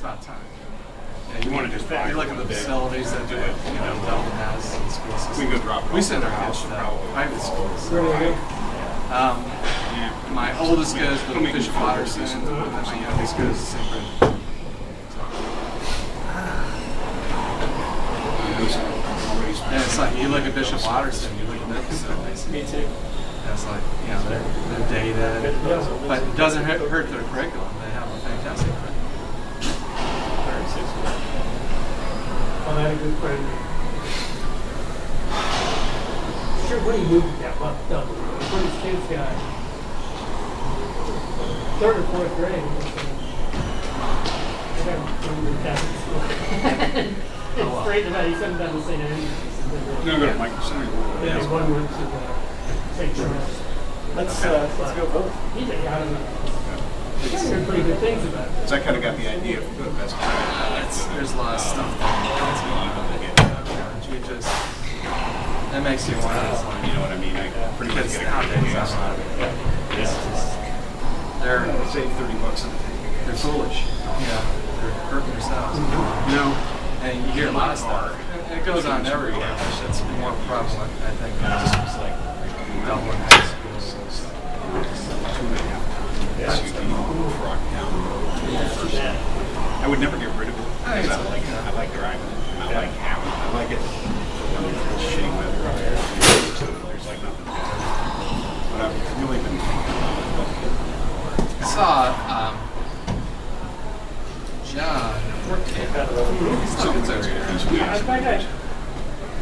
about time. Yeah, you want to just you look at the facilities that do it. You know, Delta has in school systems. We can go drop it. We send our kids to private schools. My oldest goes to Bishop Watterson, and my youngest goes to St. Bridget. Yeah, it's like you look at Bishop Watterson, you look at their facilities. Me too. It's like, you know, their data, but it doesn't hurt their curriculum. They have a fantastic curriculum. I had a good friend. Sure, when he moved that one, when his kids got 3rd or 4th grade, I got to Catholic school. Straight to that, he sent them down to St. Andrews. No, go to Mike. Yeah, one went to St. Charles. Let's go both. He did, I don't know. He's heard pretty good things about it. So I kind of got the idea of good best. There's a lot of stuff that makes you want to, you know what I mean? I pretty much get a nowadays. They're save $30 on the ticket. They're foolish. Yeah, they're hurting themselves. No. And you hear a lot of stuff. It goes on everywhere. It's more prevalent, I think, in Dublin high schools. 2.5 times SUV rock down. I would never get rid of it because I like driving it. And I like having it. I like it. It's shitty weather out there. There's like nothing better. But I've really been thinking about it. I saw John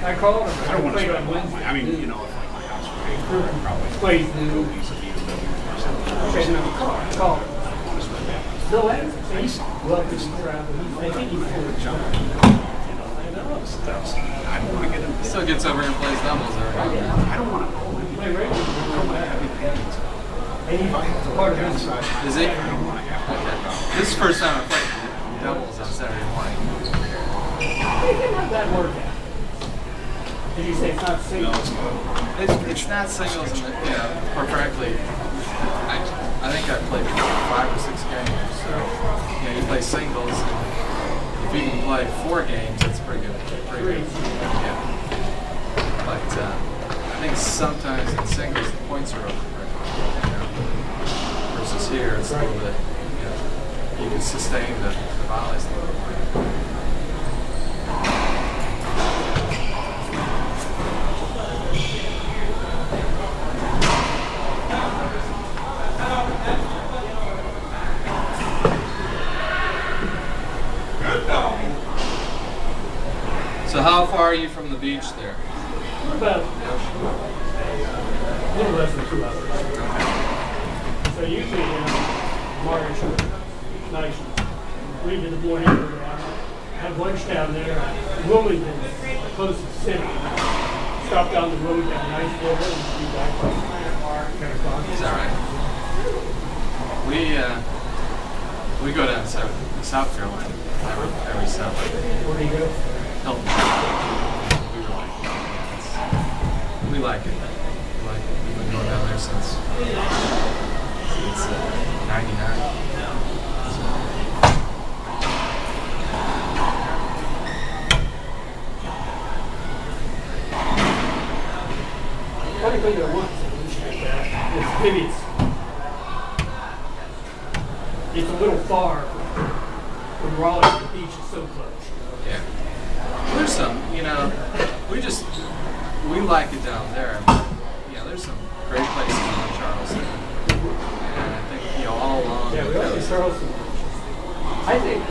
I called him. I don't want to spend a lot of money. I mean, you know, if like my house was paid for, I'd probably plays new. go piece of either building or something. Okay, no, call him. I don't want to spend that much. Bill Anderson, he's welcome to travel. I think he's full of junk. I don't want to get into still gets over and plays doubles every now. I don't want to go in. I don't want to have any paintings. If I have to Part work of his outside, Is it? I don't want to have to work out. This is the first time I played doubles on Saturday morning. They can have that workout. Did you say it's not single? No, it's not. It's not singles, in the, you know, or frankly, I think I played 5 or 6 games. So, you know, you play singles, and if you can play 4 games, that's pretty good. Pretty good. Yeah. But I think sometimes in singles, the points are over. You know, versus here, it's a little bit, you know, you can sustain the volleys a little bit. So how far are you from the beach there? About a little less than 2 hours. So usually, March or nice, read in the morning, have lunch down there. Wilmington, close to the city. Stop down the road, have a nice dinner, and be back by 10 o'clock. Is that right? We go down to South Carolina every summer. Where do you go? Hilton. We like it. We like it. We've been going down there since 99. Funny thing that once is maybe it's a little far from Raleigh. The beach is so close. Yeah. There's some, you know, we like it down there. But, yeah, there's some great places in Charleston. And I think, you know, all along. Yeah, we like the Charleston beach. I think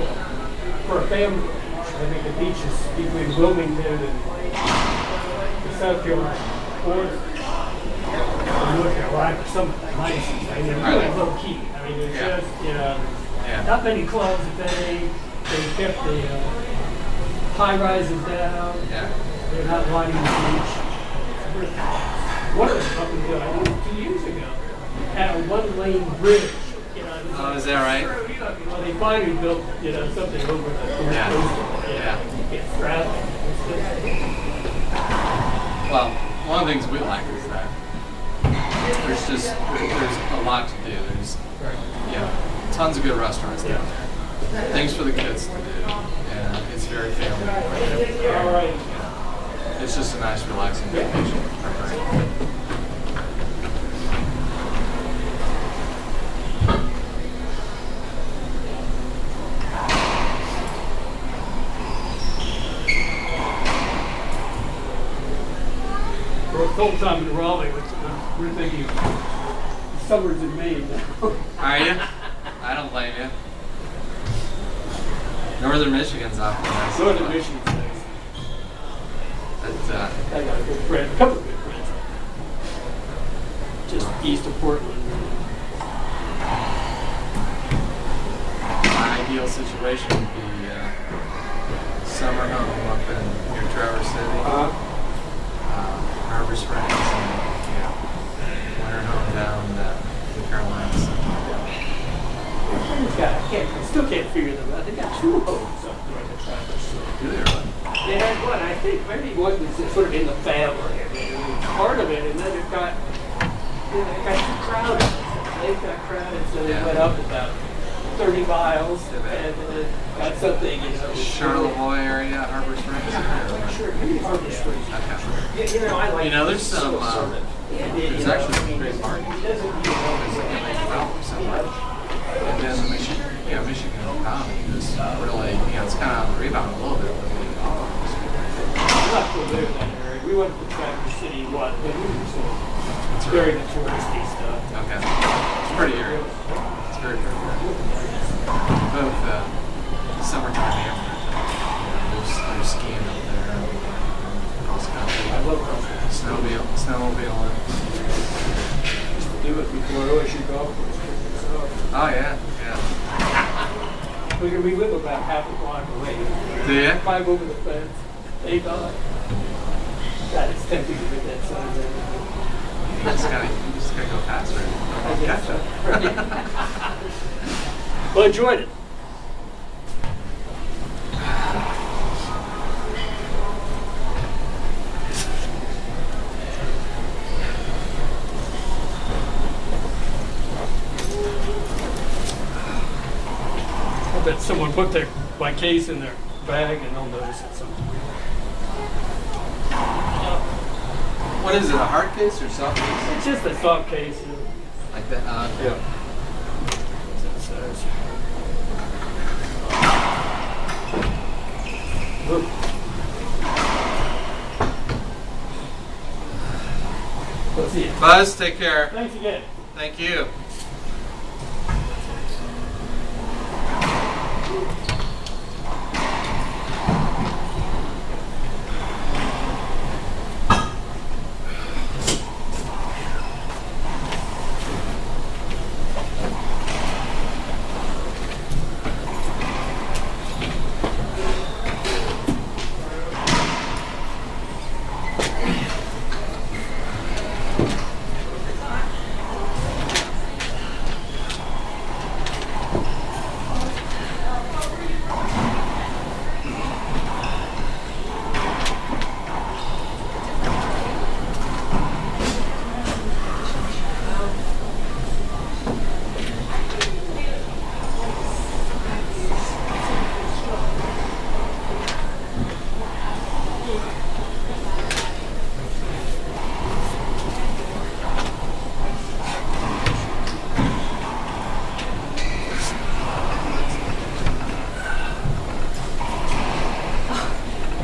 for a family, I think the beaches between Wilmington and the South Carolina border, North Carolina, some of the nicest. I mean, they're really low key. I mean, they're just, you know, not many clubs a day. They kept the high rises down. Yeah. They're not lining the beach. One of them up until I think 2 years ago had a 1-lane bridge. You know, Oh, is that right? Well, they finally built, you know, something over the Yeah. It's traffic. Well, one of the things we like is that there's a lot to do. There's, you know, tons of good restaurants down there. things for the kids to do, and it's very family friendly. All right. It's just a nice, relaxing vacation. For a cold time in Raleigh, we're thinking summers in Maine now. Are you? I don't blame you. Northern Michigan's off the nice. Northern Michigan's nice. But, I got a good friend, a couple of good friends. Just east of Portland. my ideal situation would be summer home up in near Traverse City, Harbor Springs, and winter home down the Carolinas. I still can't figure them out. They got two homes up there in the Traverse City. Do they really? They had one, I think maybe one was sort of in the family. I mean, it was part of it, and then it got too crowded. They got crowded, so they went up about 30 miles and got something, Charlevoix area, Harbor Springs? Sure, maybe Harbor Springs. Okay. I like there's some, there's actually some great markets. And then the Michigan economy is really, it's kind of on the rebound a little bit. I'm not familiar with that area. We went to Traverse City, but we were very the touristy stuff. Okay. It's pretty area. It's very pretty. Both summertime and there's skiing up there. Cross country. I love cross-country. Snowmobiling. Used to do it before OSU golf course. Oh yeah. We live about half a block away. Do you? 5 over the fence, 8 on. God, it's tempting to get that sign there. You just gotta go faster. I guess so. Well, I enjoyed it. I bet someone put my case in their bag and they'll notice it sometime. What is it, a hard case or soft case? It's just a soft case. Like that? Yeah. That's what it says. Let's see it. Buzz, take care. Thanks again. Thank you.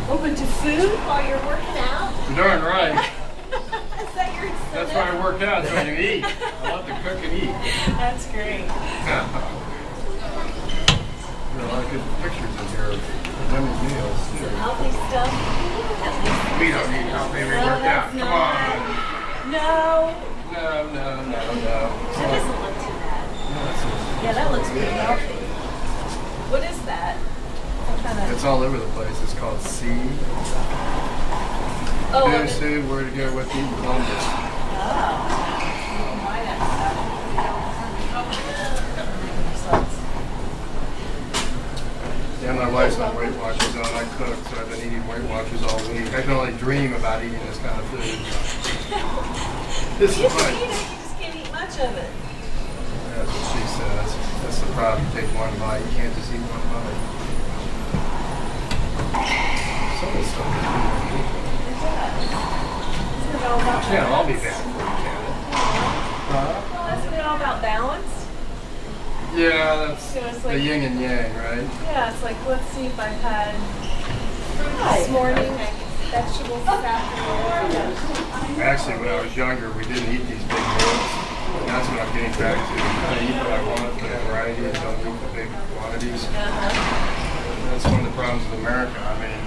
Open to food while you're working out? You're darn right. Is that your incentive? That's why I work out, so I can eat. I love to cook and eat. That's great. There are a lot of good pictures in here of women's meals. Healthy stuff. We don't need healthy, we work out. Come on. No. No. That doesn't look too bad. Yeah, that looks pretty healthy. What is that? What kind of... It's all over the place. It's called C. Oh, Who said where to go with you, Columbus? Yeah, my wife's on Weight Watchers on. I cook, so I've been eating Weight Watchers all week. I can only dream about eating this kind of food. This You is can fun. eat it, you just can't eat much of it. That's what she says. That's the problem. You take one bite, you can't just eat one bite. Some of the stuff is Isn't it all about can't all be balance? bad for you, can it? Well, isn't it all about balance? Yeah, that's So it's the like, yin and yang, right? yeah, it's like, let's see if I've had fruit this morning, vegetables this afternoon. Actually, when I was younger, we didn't eat these big meals. And that's what I'm getting back to. I eat what I want, but a variety, and don't eat the big quantities. That's one of the problems with America. I mean,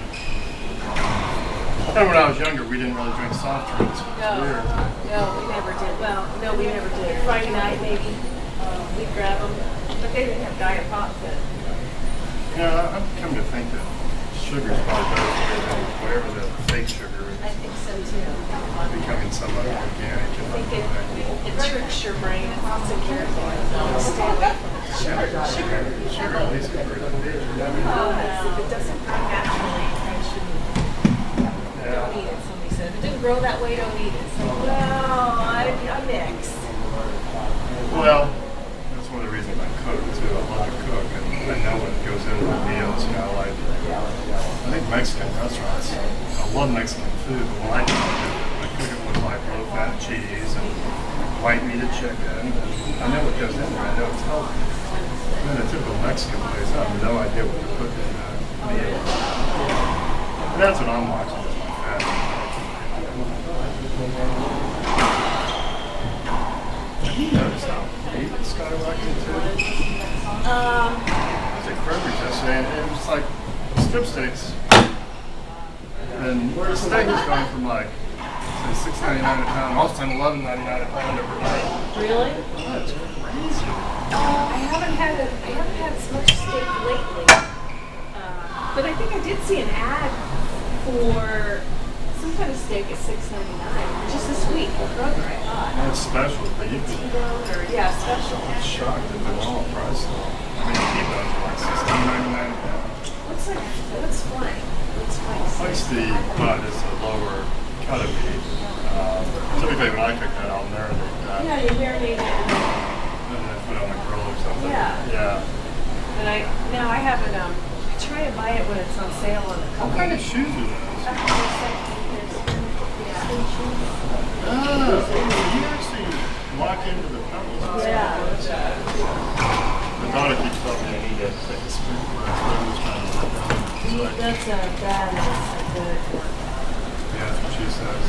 I remember when I was younger, we didn't really drink soft drinks. It was weird. No, we never did. Well, no, we never did. Friday night, maybe, we'd grab them. But they didn't have Diet Pop then. Yeah, I've come to think that sugar is probably better for you than whatever the fake sugar is. I think so too. Becoming somewhat organic. I think it tricks your brain. It's secure. Stay away from it. Sugar. Sugar at least is pretty big. If it doesn't grow naturally, you shouldn't. Don't eat it, somebody said. If it didn't grow that way, don't eat it. It's like, well, I mix. Well, that's one of the reasons I cook too. I love to cook, and I know what goes into my meals. You know, like I think Mexican restaurants. I love Mexican food, but when I cook it with like low-fat cheese and white meated chicken. I know what goes in there. I know it's healthy. And then a typical Mexican place, I have no idea what they're putting in that meal. And that's what I'm watching with my fat. Have you noticed how weight is skyrocketing too? I was at Kroger's yesterday, and it was like strip steaks. And the steak is going from like say $6.99 a pound, most time $11.99 a pound overnight. Really? That's crazy. I haven't had as much steak lately. But I think I did see an ad for some kind of steak at $6.99 just this week at Kroger, I thought. That's special, but you could T-bone or, yeah, special. be shocked at the normal price. I mean, T-bones are like $16.99 a pound. What's flank? What's flank? What's the butt is the lower cut of meat. Typically when I cook that, I'll marinate that. Yeah, you marinate it. And then put it on the grill or something. Yeah. But I haven't, I try to buy it when it's on sale on the What company. kind of shoes are those? Yeah. You actually lock into the pedals. Yeah. My daughter keeps telling me I need to take a sprint class. But I'm just trying to work on it. So That is a good one. yeah, that's what she says.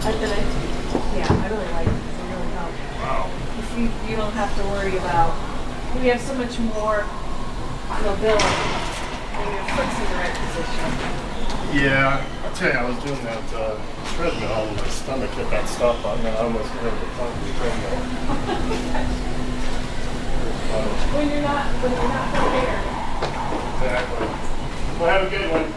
I really like it. It really helps. Wow. If you don't have to worry about, we have so much more mobility when your foot's in the right position. Yeah, I'll tell you, I was doing that treadmill and my stomach hit that stop button and I almost hit the top of the treadmill. When you're not prepared. Exactly. Well, have a good one.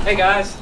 Hey guys,